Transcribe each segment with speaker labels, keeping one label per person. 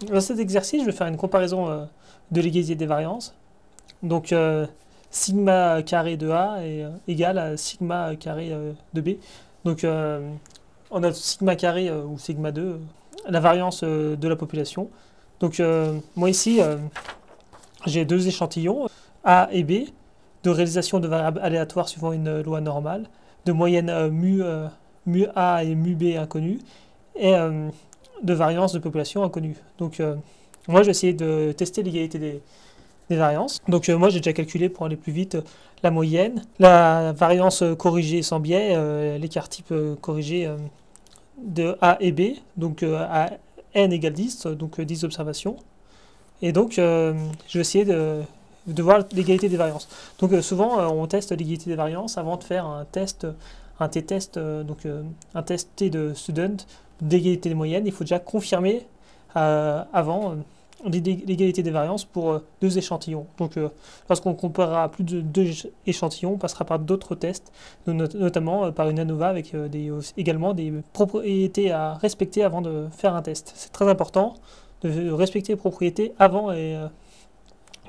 Speaker 1: Dans cet exercice, je vais faire une comparaison de l'égalité des variances. Donc, sigma carré de A est égal à sigma carré de B. Donc, on a sigma carré ou sigma 2, la variance de la population. Donc, moi ici, j'ai deux échantillons, A et B, de réalisation de variables aléatoires suivant une loi normale, de moyenne mu A et mu B inconnus, et de variance de population inconnue. Donc, moi, j'ai essayé de tester l'égalité des variances. Donc, moi, j'ai déjà calculé pour aller plus vite la moyenne, la variance corrigée sans biais, l'écart type corrigé de A et B, donc à n égale 10, donc 10 observations. Et donc, je vais essayer de voir l'égalité des variances. Donc, souvent, on teste l'égalité des variances avant de faire un t-test, un test T de student d'égalité des moyennes. Il faut déjà confirmer avant l'égalité des variances pour deux échantillons. Donc, lorsqu'on comparera plus de deux échantillons, on passera par d'autres tests, notamment par une ANOVA avec également des propriétés à respecter avant de faire un test. C'est très important de respecter les propriétés avant et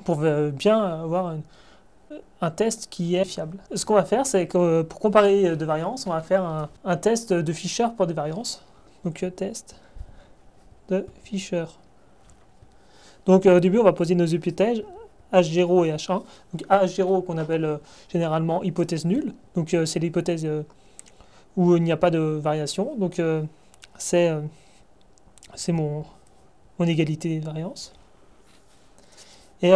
Speaker 1: pour bien avoir un test qui est fiable. Ce qu'on va faire, c'est que pour comparer deux variances, on va faire un test de Fisher pour des variances. Donc, test de Fisher. Donc, au début, on va poser nos hypothèses H0 et H1. Donc, H0 qu'on appelle généralement hypothèse nulle. Donc, c'est l'hypothèse où il n'y a pas de variation. Donc, c'est mon égalité de variance. Et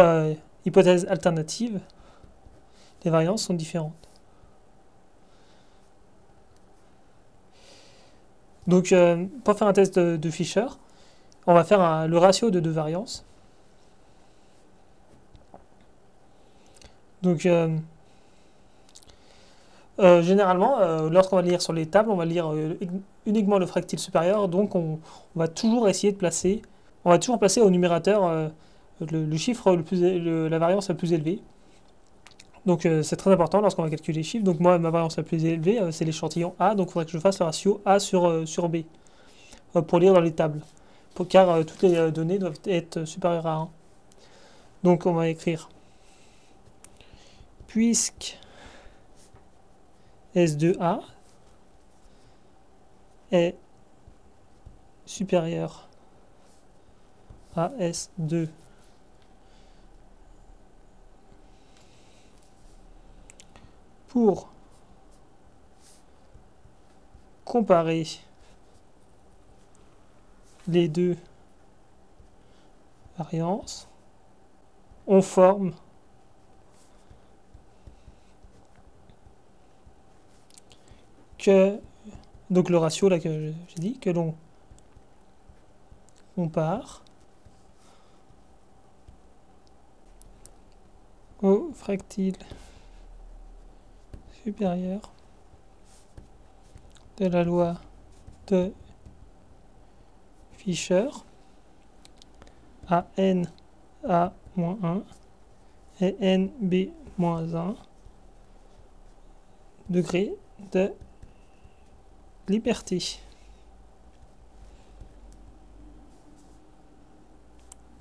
Speaker 1: hypothèse alternative, les variances sont différentes. Donc, pour faire un test de Fisher, on va faire le ratio de deux variances. Donc, généralement, lorsqu'on va lire sur les tables, on va lire uniquement le fractile supérieur. Donc, on va toujours essayer de placer, on va toujours placer au numérateur le chiffre la variance la plus élevée. Donc, c'est très important lorsqu'on va calculer les chiffres. Donc, moi, ma variance la plus élevée, c'est l'échantillon A. Donc, il faudrait que je fasse le ratio A sur B pour lire dans les tables. Car toutes les données doivent être supérieures à 1. Donc, on va écrire puisque S2A est supérieur à S2 pour comparer les deux variances, on forme que, donc le ratio là que j'ai dit, que l'on compare au fractile supérieur de la loi de Fisher à n a-1 et nb-1 degrés de liberté.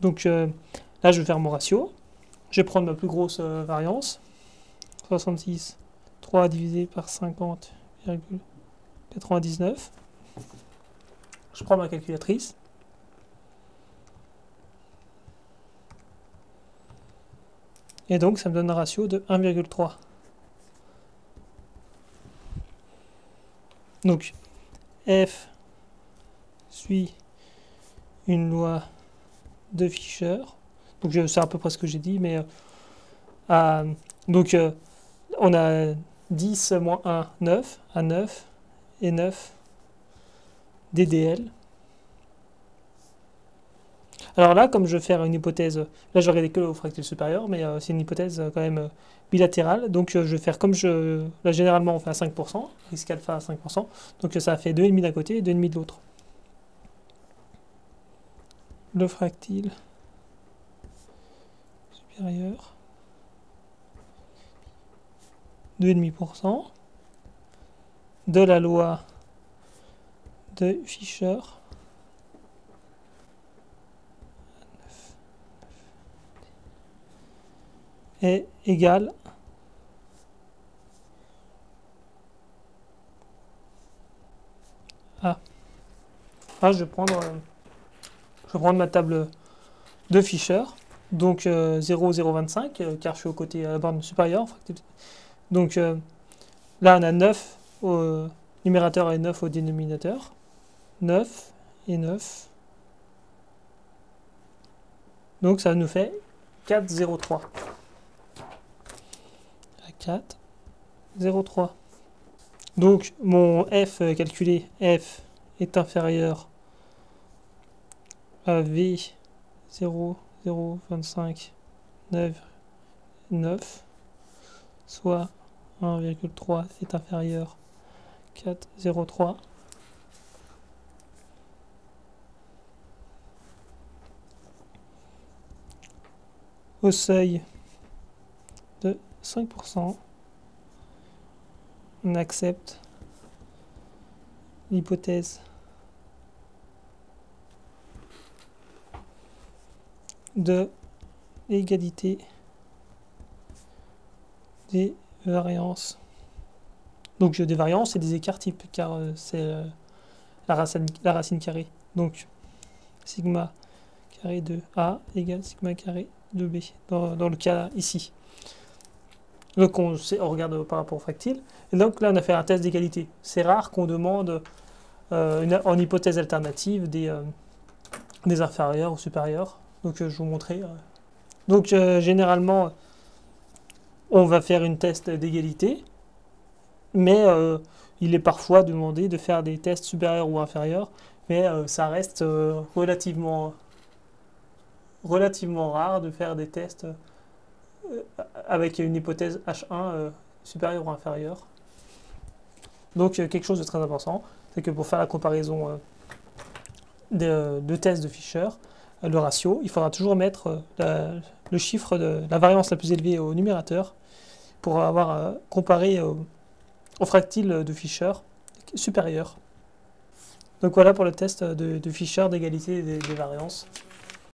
Speaker 1: Donc là, je vais faire mon ratio. Je vais prendre ma plus grosse variance. 66, 3 divisé par 50,99. Je prends ma calculatrice. Et donc, ça me donne un ratio de 1,3. Donc, F suit une loi de Fisher. Donc, c'est à peu près ce que j'ai dit, mais donc, on a 10 moins 1, 9, à 9, et 9 DDL. Alors là, comme je vais faire une hypothèse, là je regardais que au fractile supérieur, mais c'est une hypothèse quand même bilatérale, donc je vais faire comme là généralement on fait à 5%, risque alpha à 5%, donc ça fait 2,5 d'un côté et 2,5 de l'autre. Le fractile supérieur, 2,5% de la loi de Fisher est égal à... Ah, je vais prendre ma table de Fisher. Donc 0, 0, 25, car je suis au côté à la borne supérieure. Donc là, on a 9 au numérateur et 9 au dénominateur. 9 et 9. Donc ça nous fait 4, 0, 3. 4, 0, 3. Donc mon f calculé, f est inférieur à v 0, 0, 25, 9, 9, soit 1,3 est inférieur à 4, 0, 3. Au seuil de 5%, on accepte l'hypothèse de l'égalité des variances. Donc des variances et des écarts types, car c'est la racine carrée. Donc sigma carré de A égale sigma carré de B, dans le cas ici. Donc on regarde par rapport au fractile. Et donc là on a fait un test d'égalité. C'est rare qu'on demande en hypothèse alternative des inférieurs ou supérieurs. Donc je vais vous montrer. Donc généralement on va faire une test d'égalité, mais il est parfois demandé de faire des tests supérieurs ou inférieurs, mais ça reste relativement rare de faire des tests avec une hypothèse H1 supérieure ou inférieure. Donc quelque chose de très important, c'est que pour faire la comparaison de tests de Fisher, le ratio, il faudra toujours mettre le chiffre de la variance la plus élevée au numérateur pour avoir comparé au fractile de Fisher supérieur. Donc voilà pour le test de Fisher d'égalité des variances.